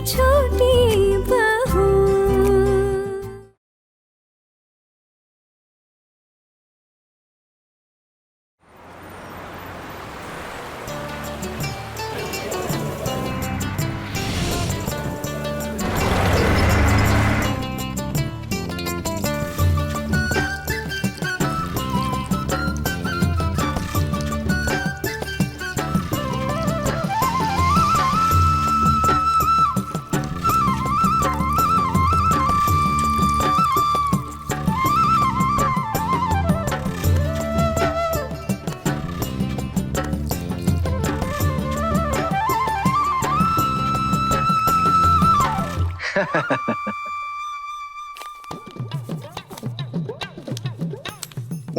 छोटी बहू।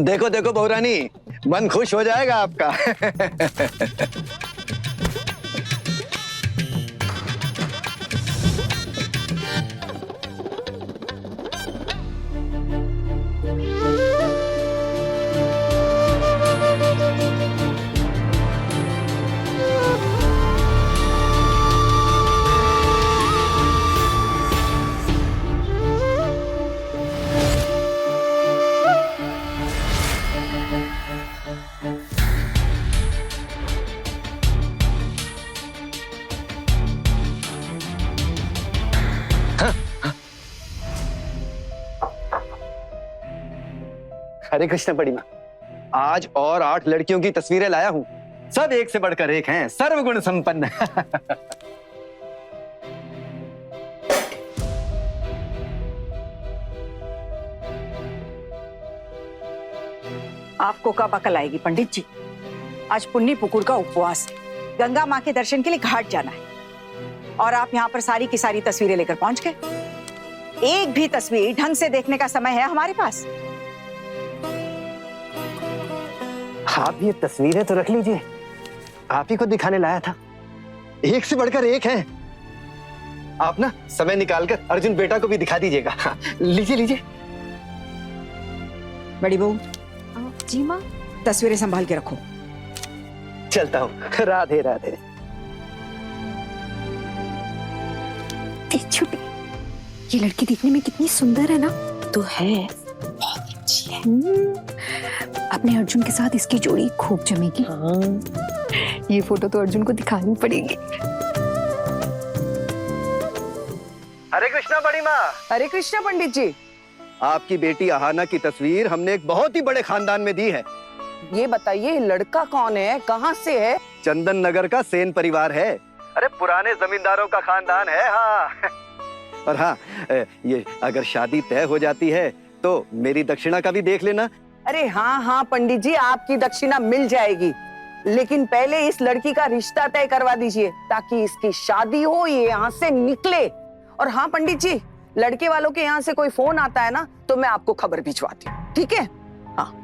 देखो देखो बहुरानी, मन खुश हो जाएगा आपका। हरे कृष्ण बड़ी माँ, आज और 8 लड़कियों की तस्वीरें लाया हूँ। सब एक से बढ़कर एक हैं, सर्वगुण संपन्न। आपको कब अकल आएगी पंडित जी? आज पुन्नी पुकुर का उपवास है, गंगा माँ के दर्शन के लिए घाट जाना है और आप यहाँ पर सारी की सारी तस्वीरें लेकर पहुंच गए। एक भी तस्वीर ढंग से देखने का समय है हमारे पास? आप ये तस्वीरें तो रख लीजिए, आप ही को दिखाने लाया था। एक से बढ़कर एक है। आप ना समय निकालकर अर्जुन बेटा को भी दिखा दीजिएगा। लीजिए लीजिए। बड़ी बहू जी माँ। तस्वीरें संभाल के रखो। चलता हूँ। राधे राधे। छोटी, ये लड़की दिखने में कितनी सुंदर है ना? तो है, बहुत अच्छी है। अपने अर्जुन के साथ इसकी जोड़ी खूब जमेगी। हाँ। ये फोटो तो अर्जुन को दिखानी पड़ेगी। हरे कृष्णा बड़ी माँ। हरे कृष्ण पंडित जी। आपकी बेटी आहाना की तस्वीर हमने एक बहुत ही बड़े खानदान में दी है। ये बताइए लड़का कौन है, कहाँ से है? चंदन नगर का सेन परिवार है। अरे पुराने जमींदारों का खानदान है। हाँ। और हाँ, ये अगर शादी तय हो जाती है तो मेरी दक्षिणा का भी देख लेना। अरे हाँ हाँ पंडित जी, आपकी दक्षिणा मिल जाएगी, लेकिन पहले इस लड़की का रिश्ता तय करवा दीजिए ताकि इसकी शादी हो, ये यहाँ से निकले। और हाँ पंडित जी, लड़के वालों के यहाँ से कोई फोन आता है ना तो मैं आपको खबर भिजवाती हूँ, ठीक है? हाँ।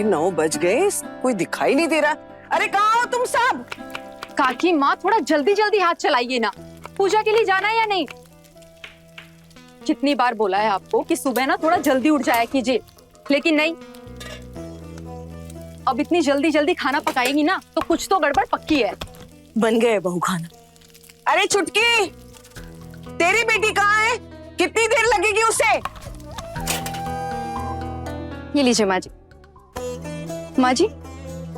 9 बज गए, कोई दिखाई नहीं दे रहा। अरे कहाँ हो तुम सब? काकी माँ, थोड़ा जल्दी जल्दी हाथ चलाइए ना। पूजा के लिए जाना है या नहीं? कितनी बार बोला है आपको कि सुबह ना थोड़ा जल्दी उठ जाया कीजिए, लेकिन नहीं। अब इतनी जल्दी जल्दी खाना पकाएंगी ना तो कुछ तो गड़बड़ पक्की है। बन गए बहू खाना। अरे छुटकी, तेरी बेटी कहाँ है? कितनी देर लगेगी उसे? ये लीजिए माँ जी। माँ जी,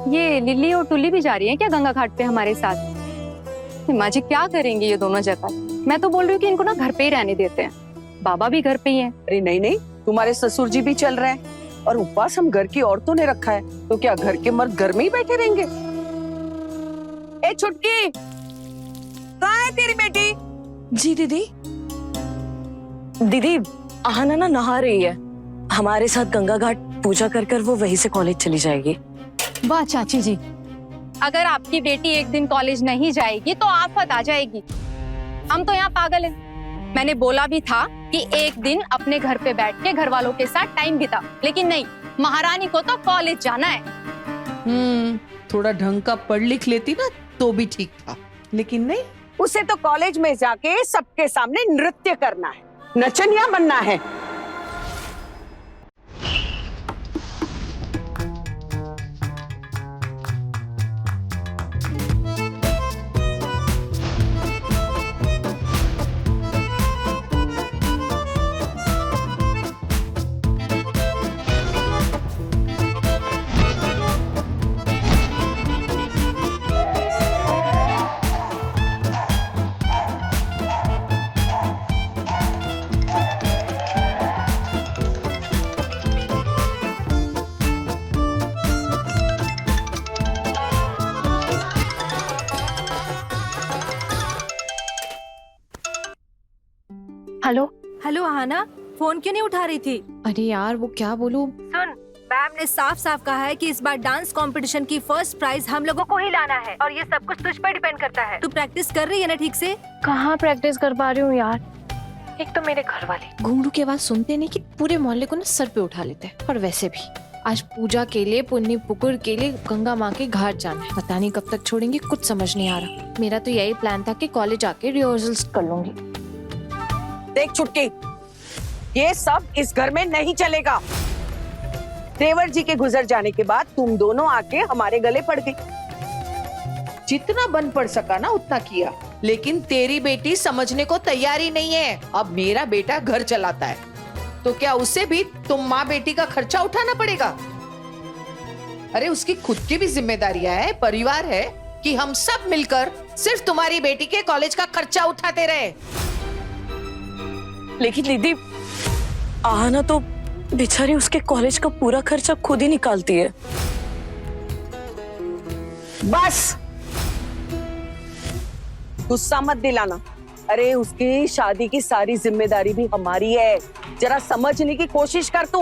ये लिली और टुल्ली भी जा रही हैं क्या गंगा घाट पे हमारे साथ? माँ जी क्या करेंगे ये दोनों जगह? मैं तो बोल रही हूँ कि इनको ना घर पे ही रहने देते हैं, बाबा भी घर पे ही हैं। अरे नहीं नहीं, तुम्हारे ससुर जी भी चल रहे हैं और उपवास हम घर की औरतों ने रखा है, तो क्या घर के मर्द घर में ही बैठे रहेंगे? ए छुटकी, कहाँ है तेरी बेटी? जी दीदी। दीदी आहाना ना नहा रही है, हमारे साथ गंगा घाट पूजा कर कर वो वहीं से कॉलेज चली जाएगी। वाह चाची जी, अगर आपकी बेटी एक दिन कॉलेज नहीं जाएगी तो आफत आ जाएगी। हम तो यहाँ पागल हैं। मैंने बोला भी था कि एक दिन अपने घर पे बैठ के घर वालों के साथ टाइम बिता, लेकिन नहीं, महारानी को तो कॉलेज जाना है। थोड़ा ढंग का पढ़ लिख लेती ना तो भी ठीक था, लेकिन नहीं। उसे तो कॉलेज में जाके सबके सामने नृत्य करना है, नचनिया बनना है। हेलो हेलो आहाना, फोन क्यों नहीं उठा रही थी? अरे यार वो क्या बोलूं। सुन, मैम ने साफ साफ कहा है कि इस बार डांस कंपटीशन की फर्स्ट प्राइज हम लोगों को ही लाना है और ये सब कुछ तुझ पर डिपेंड करता है। तू प्रैक्टिस कर रही है ना ठीक से? कहाँ प्रैक्टिस कर पा रही हूँ यार। एक तो मेरे घर वाले घुंघरू की आवाज सुनते नहीं कि पूरे मोहल्ले को ना सर पे उठा लेते हैं। और वैसे भी आज पूजा के लिए पुन्नी पुकुर के लिए गंगा माँ के घाट जाना है। पता नहीं कब तक छोड़ेंगे, कुछ समझ नहीं आ रहा। मेरा तो यही प्लान था कि कॉलेज आके रिहर्सल्स कर लूंगी। देख छुटकी, ये सब इस घर में नहीं चलेगा। देवर जी के गुजर जाने के बाद तुम दोनों आके हमारे गले पड़ गई। जितना बन पड़ सका ना उतना किया, लेकिन तेरी बेटी समझने को तैयार ही नहीं है। अब मेरा बेटा घर चलाता है तो क्या उसे भी तुम माँ बेटी का खर्चा उठाना पड़ेगा? अरे उसकी खुद की भी जिम्मेदारियां है, परिवार है कि हम सब मिलकर सिर्फ तुम्हारी बेटी के कॉलेज का खर्चा उठाते रहे। लेकिन दीदी, आहाना तो बेचारी उसके कॉलेज का पूरा खर्चा खुद ही निकालती है। बस गुस्सा मत दिलाना। अरे उसकी शादी की सारी जिम्मेदारी भी हमारी है, जरा समझने की कोशिश कर तू।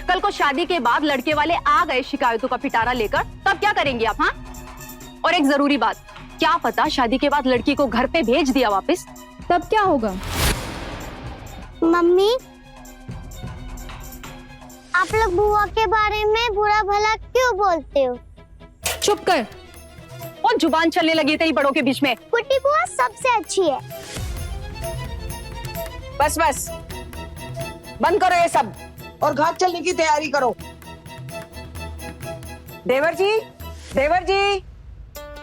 कल को शादी के बाद लड़के वाले आ गए शिकायतों का पिटारा लेकर, तब क्या करेंगे आप? हाँ, और एक जरूरी बात, क्या पता शादी के बाद लड़की को घर पे भेज दिया वापस, तब क्या होगा? मम्मी, आप लोग बुआ के बारे में बुरा भला क्यों बोलते हो? चुप कर, और जुबान चलने लगी तेरी बड़ों के बीच में। कुटी बुआ सबसे अच्छी है। बस बस, बंद करो ये सब और घाट चलने की तैयारी करो। देवर जी, देवर जी,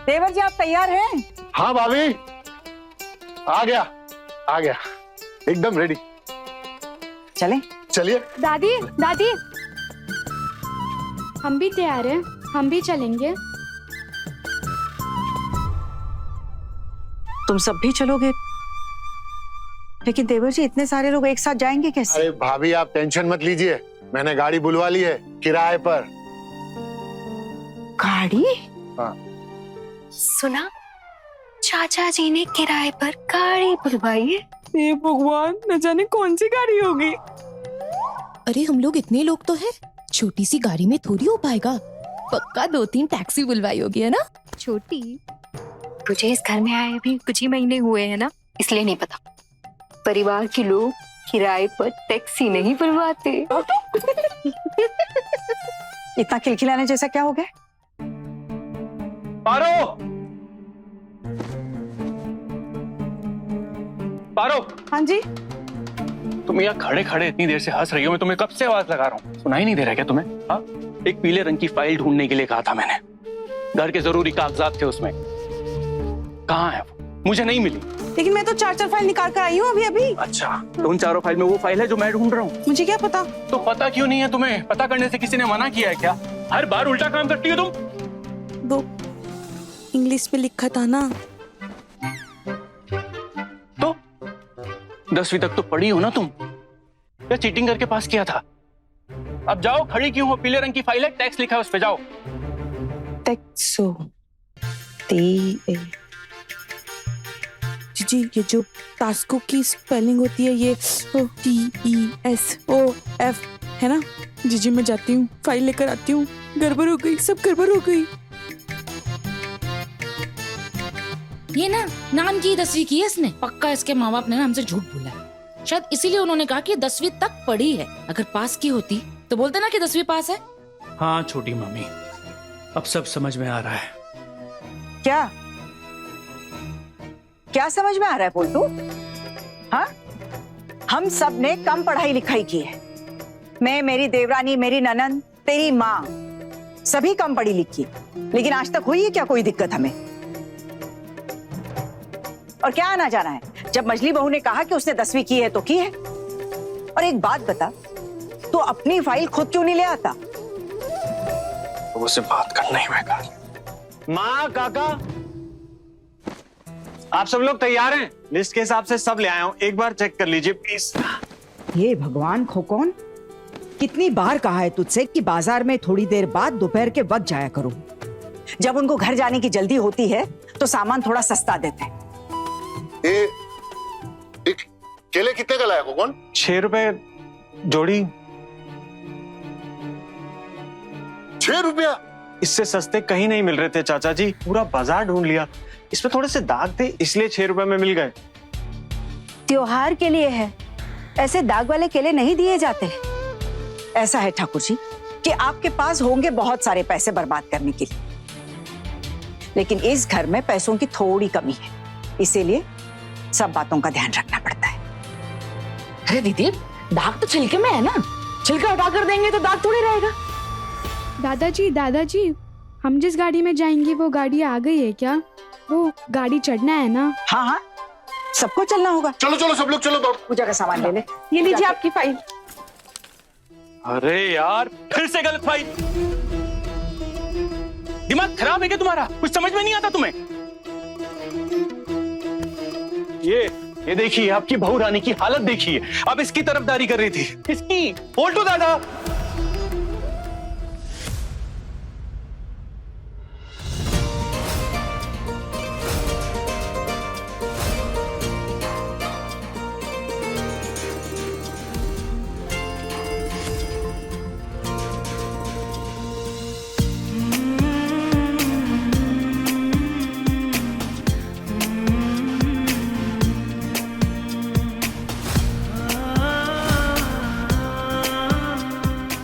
देवर जी, आप तैयार हैं? हाँ भाभी, आ गया एकदम रेडी। चलें? चलिए। दादी, दादी, हम भी तैयार हैं, हम भी चलेंगे। तुम सब भी चलोगे? लेकिन देवर जी, इतने सारे लोग एक साथ जाएंगे कैसे? अरे भाभी आप टेंशन मत लीजिए, मैंने गाड़ी बुलवा ली है किराए पर। गाड़ी? हाँ। सुना, चाचा जी ने किराए पर गाड़ी बुलवाई है। ये भगवान, न जाने कौन सी गाड़ी होगी। अरे हम लोग इतने लोग तो हैं, छोटी सी गाड़ी में थोड़ी हो पाएगा। पक्का 2-3 टैक्सी बुलवाई होगी, है ना? छोटी, तुझे इस घर में आए भी कुछ ही महीने हुए हैं ना, इसलिए नहीं पता। परिवार के लोग किराए पर टैक्सी नहीं बुलवाते। इतना खिलखिलाने जैसा क्या हो गया? पारो, हाँ जी। तुम यहाँ खड़े खड़े इतनी देर से हंस रही हो, मैं तुम्हें कब से आवाज लगा रहा हूँ, सुनाई नहीं दे रहा क्या तुम्हें? हाँ, एक पीले रंग की फाइल ढूंढने के लिए कहा था मैंने, घर के जरूरी कागजात थे उसमें, कहाँ है वो? मुझे नहीं मिली। लेकिन मैं तो 4 फाइल निकाल कर आई हूँ अभी। अच्छा, तो उन 4 फाइल में वो फाइल है जो मैं ढूंढ रहा हूँ? मुझे क्या पता? तो पता क्यों नहीं है तुम्हें? पता करने से किसी ने मना किया है क्या? हर बार उल्टा काम करती हो तुम। वो इंग्लिश में लिखा था ना। तो 10वीं तक तो पढ़ी हो ना तुम, या चीटिंग करके पास किया था? अब जाओ, खड़ी क्यों हो? पीले रंग की फाइल है, टैक्स लिखा है उस पे, जाओ। टेक्सो जी, ये जो टास्को की स्पेलिंग होती है ये TESOF है ना? जी मैं जाती हूँ, फाइल लेकर आती हूँ। गड़बड़ हो गई, सब गड़बड़ हो गई। ये ना नाम की 10वीं की है इसने। पक्का इसके माँ बाप ने ना हमसे झूठ बोला है, शायद इसीलिए उन्होंने कहा कि 10वीं तक पढ़ी है। अगर पास की होती तो बोलते ना कि 10वीं पास है। हाँ छोटी मम्मी, अब सब समझ में आ रहा है। क्या समझ में आ रहा है बोल तू? हाँ, हम सब ने कम पढ़ाई लिखाई की है। मैं, मेरी देवरानी, मेरी ननद, तेरी माँ, सभी कम पढ़ी लिखी, लेकिन आज तक हुई है क्या कोई दिक्कत हमें? और क्या आना जाना है? जब मजली बहू ने कहा कि उसने 10वीं की है तो की है। और एक बात बता, तो अपनी फाइल खुद क्यों नहीं ले आता? तो उससे बात करना ही बेकार। माँ, काका, आप सब लोग तैयार हैं? लिस्ट के हिसाब से सब ले आया हूँ, एक बार चेक कर लीजिए प्लीज। ये भगवान खोकौन, कितनी बार कहा है तुझसे कि बाजार में थोड़ी देर बाद दोपहर के वक्त जाया करो। जब उनको घर जाने की जल्दी होती है तो सामान थोड़ा सस्ता देते हैं। केले कितने का लाया कौन? 6 रुपए जोड़ी। 6 रुपया? इससे सस्ते कहीं नहीं मिल रहे थे चाचा जी, पूरा बाजार ढूंढ लिया। इसमें थोड़े से दाग थे इसलिए 6 रुपए में मिल गए। त्योहार के लिए है, ऐसे दाग वाले केले नहीं दिए जाते। ऐसा है ठाकुर जी कि आपके पास होंगे बहुत सारे पैसे बर्बाद करने के लिए, लेकिन इस घर में पैसों की थोड़ी कमी है, इसीलिए सब बातों का ध्यान रखना पड़ता है। अरे दीदी, दाग तो छिलके में है ना, छिलका हटा कर देंगे तो दाग थोड़ी रहेगा। दादाजी, हम जिस गाड़ी में जाएंगे वो गाड़ी आ गई है क्या? वो गाड़ी चढ़ना है ना? हाँ हाँ, सबको चलना होगा। चलो चलो सब लोग चलो, दौड़। पूजा का सामान ले ले। ये लीजिए आपकी फाइल। अरे यार, फिर से गलत फाइल। दिमाग खराब है क्या तुम्हारा? कुछ समझ में नहीं आता तुम्हें? ये देखिए, आपकी बहू रानी की हालत देखिए। अब इसकी तरफदारी कर रही थी, इसकी। बोलटू दादा,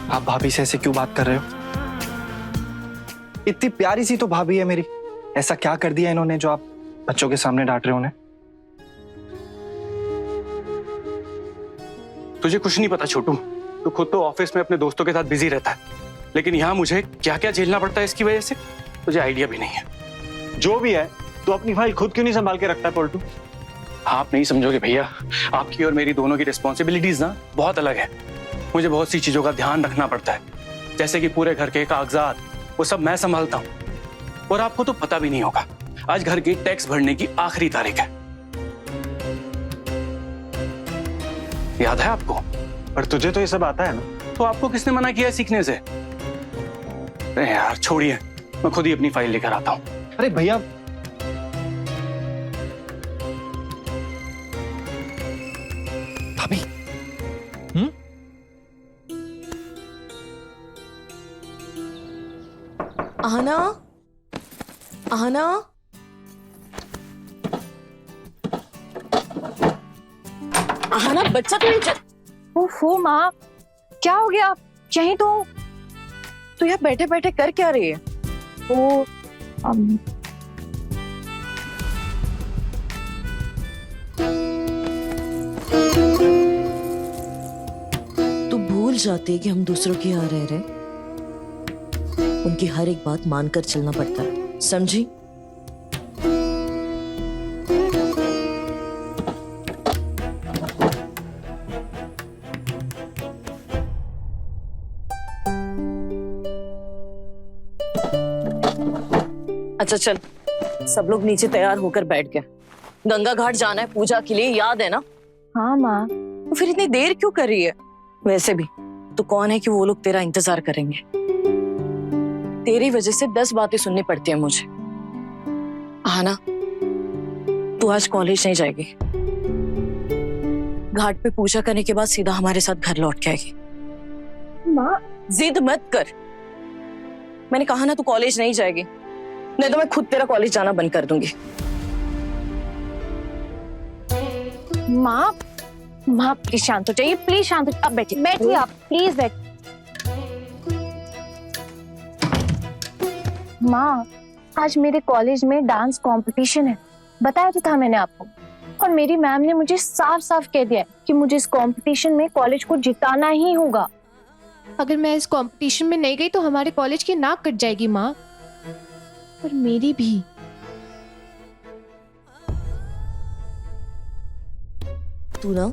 आप भाभी से ऐसे क्यों बात कर रहे हो? इतनी प्यारी सी तो भाभी है मेरी, ऐसा क्या कर दिया इन्होंने जो आप बच्चों के सामने डांट रहे हो उन्हें? तुझे कुछ नहीं पता छोटू। तू खुद तो ऑफिस में अपने दोस्तों के साथ बिजी रहता है, लेकिन यहाँ मुझे क्या क्या झेलना पड़ता है इसकी वजह से तुझे आइडिया भी नहीं है। जो भी है, तू अपनी फाइल खुद क्यों नहीं संभाल के रखता है पोल्टू? आप नहीं समझोगे भैया, आपकी और मेरी दोनों की रिस्पॉन्सिबिलिटीज ना बहुत अलग है। मुझे बहुत सी चीजों का ध्यान रखना पड़ता है, जैसे कि पूरे घर के कागजात, वो सब मैं संभालता हूँ। और आपको तो पता भी नहीं होगा, आज घर की टैक्स भरने की आखिरी तारीख है। याद है आपको? पर तुझे तो ये सब आता है ना, तो आपको किसने मना किया सीखने से? अरे यार छोड़िए, मैं खुद ही अपनी फाइल लेकर आता हूँ। अरे भैया, भाभी, आहना, आहना, आहना, बच्चा तो नहीं। ओहो माँ, क्या हो गया? यहीं तो यहाँ बैठे बैठे कर क्या रही है? वो तू भूल जाती कि हम दूसरों के यहाँ रह रहे, उनकी हर एक बात मानकर चलना पड़ता है, समझी? अच्छा चल, सब लोग नीचे तैयार होकर बैठ गए। गंगा घाट जाना है पूजा के लिए, याद है ना? हाँ माँ। तो फिर इतनी देर क्यों कर रही है? वैसे भी तो कौन है कि वो लोग तेरा इंतजार करेंगे? तेरी वजह से 10 बातें सुननी पड़ती है मुझे। आना, तू आज कॉलेज नहीं जाएगी। घाट पे पूजा करने के बाद सीधा हमारे साथ घर लौट के आएगी। माँ जिद मत कर, मैंने कहा ना तू कॉलेज नहीं जाएगी, नहीं तो मैं खुद तेरा कॉलेज जाना बंद कर दूंगी। माँ, माँ प्लीज शांत हो जाइए, प्लीज शांत हो। अब बैठिए, बैठिए आप, प्लीज बैठ। माँ, आज मेरे कॉलेज में डांस कंपटीशन है, बताया तो था मैंने आपको। और मेरी मैम ने मुझे साफ साफ कह दिया कि मुझे इस कंपटीशन में कॉलेज को जिताना ही होगा। अगर मैं इस कंपटीशन में नहीं गई तो हमारे कॉलेज की नाक कट जाएगी माँ, और मेरी भी। तू ना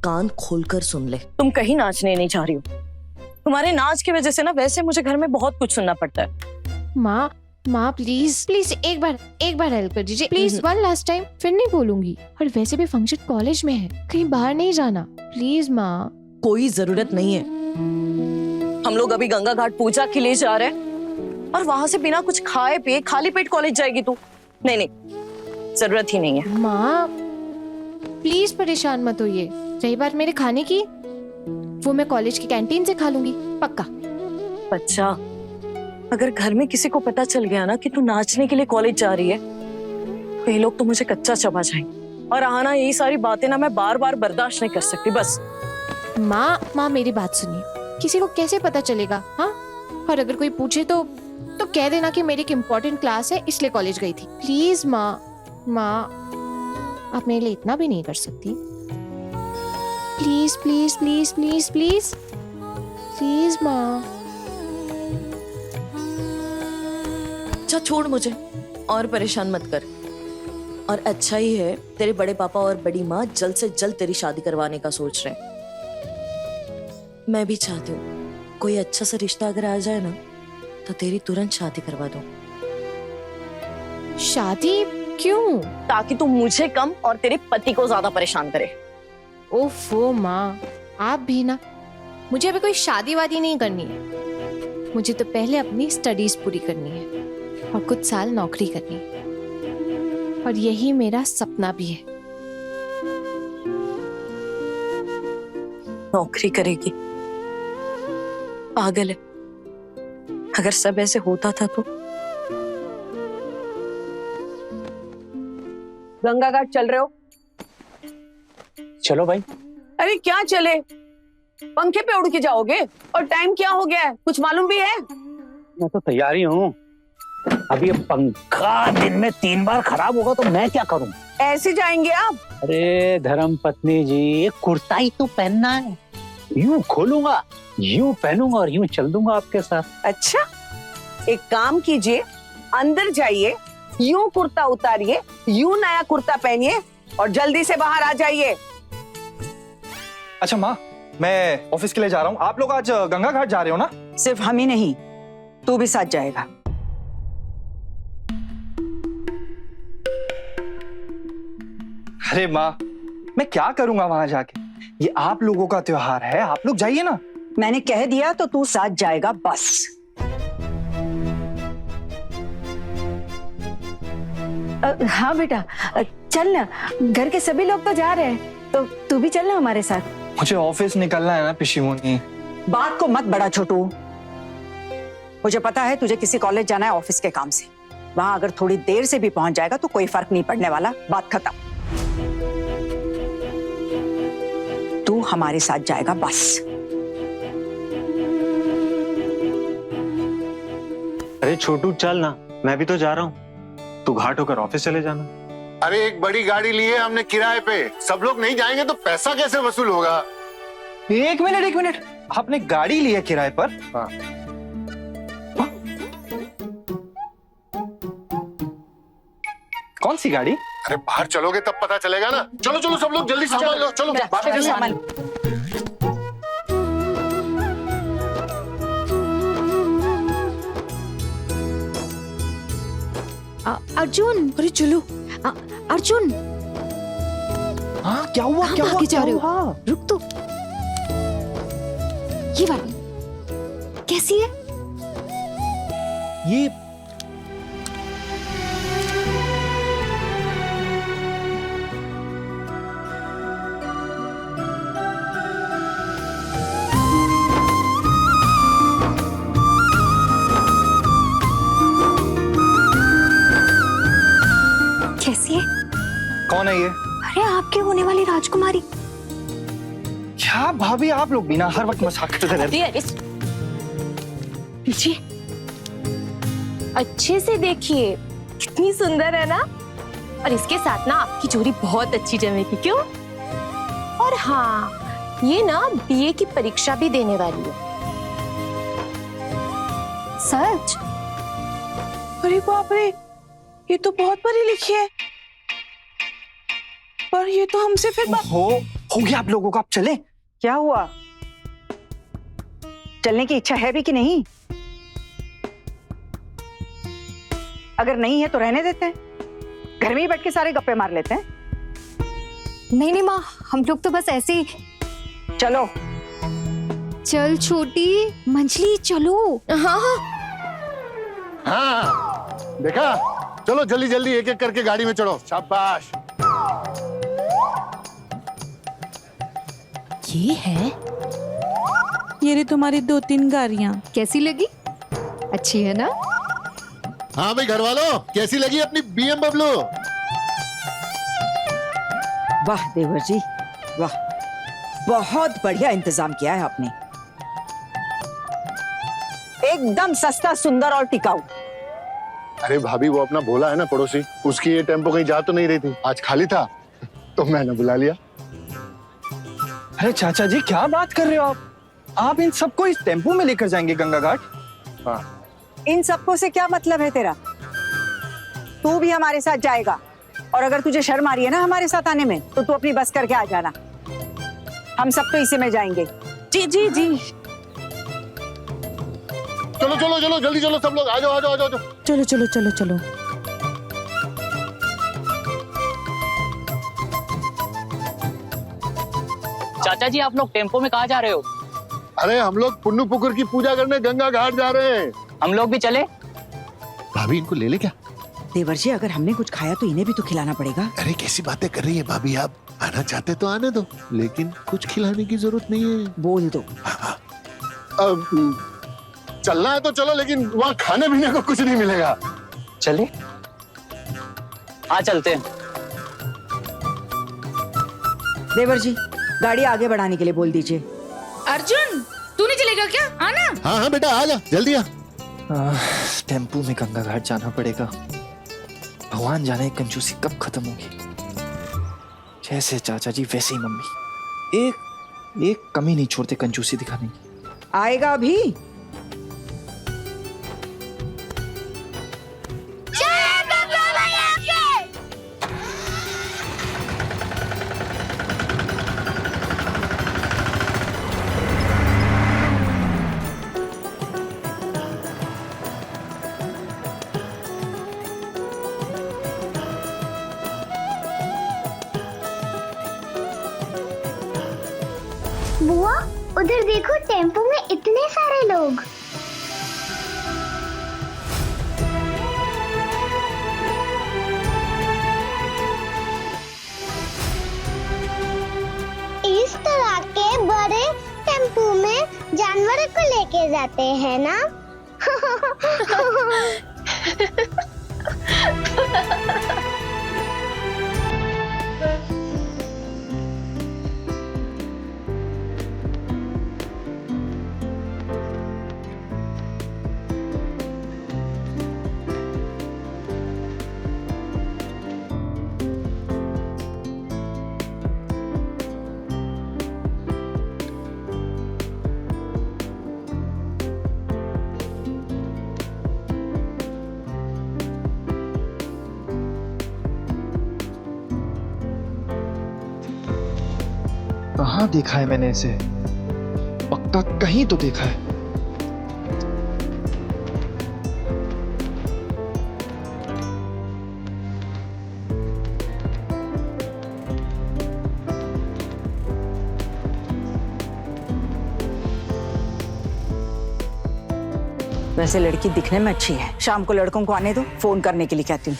कान खोलकर सुन ले, तुम कहीं नाचने नहीं जा रही हो। तुम्हारे नाच की वजह से ना वैसे मुझे घर में बहुत कुछ सुनना पड़ता है। माँ, माँ प्लीज प्लीज एक बार हेल्प कर दीजिए प्लीज, वन लास्ट टाइम, फिर नहीं बोलूंगी। और वैसे भी फंक्शन कॉलेज में है, कहीं बाहर नहीं जाना, प्लीज माँ। कोई जरूरत नहीं है, हम लोग अभी गंगा घाट पूजा के लिए जा रहे हैं और वहां से बिना कुछ खाए पिए खाली पेट कॉलेज जाएगी तू? नहीं नहीं, जरूरत ही नहीं है। माँ प्लीज परेशान मत होइए। रही बात मेरे खाने की, वो मैं कॉलेज की कैंटीन से खा लूंगी पक्का। बच्चा, अगर घर में किसी को पता चल गया ना कि तू नाचने के लिए कॉलेज जा रही है, तो ये लोग तो मुझे कच्चा चबा जाएंगे। और आना, यही सारी बातें ना मैं बार बार बर्दाश्त नहीं कर सकती। बस माँ मेरी बात सुनिए, किसी को कैसे पता चलेगा? हाँ, और अगर कोई पूछे तो कह देना कि मेरी एक इम्पोर्टेंट क्लास है इसलिए कॉलेज गई थी। प्लीज माँ आप मेरे लिए इतना भी नहीं कर सकती? Please please please please please please माँ। अच्छा छोड़ मुझे, और परेशान मत कर। और अच्छा ही है तेरे बड़े पापा और बड़ी माँ जल्द से जल्द तेरी शादी करवाने का सोच रहे हैं। मैं भी चाहती हूँ कोई अच्छा सा रिश्ता अगर आ जाए ना तो तेरी तुरंत शादी करवा दूं। शादी क्यों? ताकि तू मुझे कम और तेरे पति को ज्यादा परेशान करे। ओफो माँ, आप भी ना। मुझे अभी कोई शादी वादी नहीं करनी है। मुझे तो पहले अपनी स्टडीज पूरी करनी है और कुछ साल नौकरी करनी है, और यही मेरा सपना भी है। नौकरी करेगी? पागल है। अगर सब ऐसे होता था तो। गंगा घाट चल रहे हो? चलो भाई। अरे क्या चले, पंखे पे उड़ के जाओगे? और टाइम क्या हो गया है, कुछ मालूम भी है? मैं तो तैयार ही हूँ। अभी ये पंखा दिन में 3 बार खराब होगा तो मैं क्या करूँ? ऐसे जाएंगे आप? अरे धर्म पत्नी जी, ये कुर्ता ही तो पहनना है। यूं खोलूंगा, यूं पहनूंगा और यूं चल दूंगा आपके साथ। अच्छा, एक काम कीजिए, अंदर जाइए, यूं कुर्ता उतारिए, यूं नया कुर्ता पहनिए और जल्दी से बाहर आ जाइए। अच्छा माँ, मैं ऑफिस के लिए जा रहा हूँ। आप लोग आज गंगा घाट जा रहे हो ना? सिर्फ हम ही नहीं, तू भी साथ जाएगा। अरे माँ, मैं क्या करूंगा वहां जाके? ये आप लोगों का त्योहार है, आप लोग जाइए ना। मैंने कह दिया तो तू साथ जाएगा बस। हाँ बेटा, चल ना, घर के सभी लोग तो जा रहे हैं, तो तू भी चलना हमारे साथ। मुझे ऑफिस निकलना है ना पिशी मुनी। बात को मत बड़ा छोटू, मुझे पता है तुझे किसी कॉलेज जाना है ऑफिस के काम से। वहां अगर थोड़ी देर से भी पहुंच जाएगा तो कोई फर्क नहीं पड़ने वाला, बात खत्म। तू हमारे साथ जाएगा बस। अरे छोटू चल ना, मैं भी तो जा रहा हूँ। तू घाट होकर ऑफिस चले जाना। अरे एक बड़ी गाड़ी ली है हमने किराए पे, सब लोग नहीं जाएंगे तो पैसा कैसे वसूल होगा? एक मिनट, आपने गाड़ी ली है किराए पर? हाँ। कौन सी गाड़ी? अरे बाहर चलोगे तब पता चलेगा ना। चलो चलो सब लोग जल्दी सामान लो, चलो चलो सामान। अर्जुन, अरे चलो। अर्जुन, हाँ क्या हुआ? क्या हुआ? भागे जा रहे हो? हाँ। रुक तो। ये वाली कैसी है? ये कैसी है? कौन है ये? अरे आपके होने वाली राजकुमारी। क्या भाभी, आप लोग बिना हर वक्त मजाक करते रहते। पीछे अच्छे से देखिए, कितनी सुंदर है ना। और इसके साथ ना आपकी जोड़ी बहुत अच्छी जमेगी, क्यों? और हाँ, ये ना बीए की परीक्षा भी देने वाली है। सच? अरे बाप रे, ये तो बहुत पढ़ी लिखी है। पर ये तो हमसे फिर हो गया आप लोगों का, आप चले। क्या हुआ? चलने की इच्छा है भी कि नहीं? अगर नहीं है तो रहने देते हैं, घर में ही बैठ के सारे गप्पे मार लेते हैं। नहीं माँ, हम लोग तो बस ऐसे ही। चलो। चल छोटी मंजली, चलो। हाँ हाँ देखा, चलो जल्दी जल्दी एक एक करके गाड़ी में चढ़ो। शाबाश। ये है? ये रही तुम्हारी 2-3 गाड़ियाँ। कैसी लगी? अच्छी है ना? हाँ भाई घर वालों, कैसी लगी अपनी BMW? वाह देवर जी, वाह, बहुत बढ़िया इंतजाम किया है आपने। एकदम सस्ता, सुंदर और टिकाऊ। अरे भाभी, वो अपना भोला है ना पड़ोसी, उसकी ये टेम्पो कहीं जा तो नहीं रही थी, आज खाली था तो मैंने बुला लिया। अरे चाचा जी क्या बात कर रहे हो आप इन सबको इस टेम्पो में लेकर जाएंगे गंगा घाट? हाँ। इन सबको से क्या मतलब है तेरा? तू भी हमारे साथ जाएगा, और अगर तुझे शर्म आ रही है ना हमारे साथ आने में, तो तू अपनी बस करके आ जाना। हम सब तो इसी में जाएंगे। जी जी जी। चलो चलो चलो, जल्दी चलो सब लोग, आ जाओ आ जाओ आ जाओ। चलो चलो चलो चलो। चाचा जी आप लोग टेम्पो में कहाँ जा रहे हो? अरे हम लोग पुन्नू पुकुर की पूजा करने गंगा घाट जा रहे हैं। हम लोग भी चले? भाभी इनको ले ले क्या? देवर जी, अगर हमने कुछ खाया तो इन्हें भी तो खिलाना पड़ेगा। अरे कैसी बातें कर रही है भाभी आप, आना चाहते तो आने दो, लेकिन कुछ खिलाने की जरूरत नहीं है। बोल दो। चलना है तो चलो, लेकिन वहाँ खाने पीने को कुछ नहीं मिलेगा। चले? हाँ चलते हैं। देवर जी, गाड़ी आगे बढ़ाने के लिए बोल दीजिए। अर्जुन तू नहीं चलेगा क्या? आना। हाँ हाँ बेटा आ जा, जल्दी आ। टेम्पो में गंगा घाट जाना पड़ेगा। भगवान जाने कंजूसी कब खत्म होगी। जैसे चाचा जी वैसे ही मम्मी, एक कमी नहीं छोड़ते कंजूसी दिखाने की। आएगा अभी। बुआ, उधर देखो, टेम्पो में इतने सारे लोग। इस तरह के बड़े टेम्पो में जानवरों को लेके जाते हैं ना? कहाँ देखा है मैंने इसे? पक्का कहीं तो देखा है। वैसे लड़की दिखने में अच्छी है। शाम को लड़कों को आने दो, फोन करने के लिए कहती हूँ।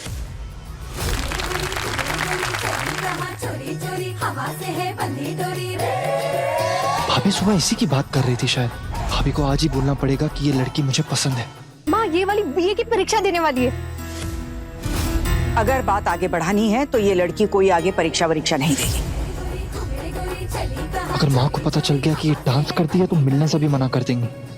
भाभी सुबह इसी की बात कर रही थी शायद। भाभी को आज ही बोलना पड़ेगा कि ये लड़की मुझे पसंद है। माँ, ये वाली बीए की परीक्षा देने वाली है। अगर बात आगे बढ़ानी है तो ये लड़की कोई आगे परीक्षा नहीं देगी। अगर माँ को पता चल गया कि ये डांस करती है तो मिलने से भी मना कर देंगे।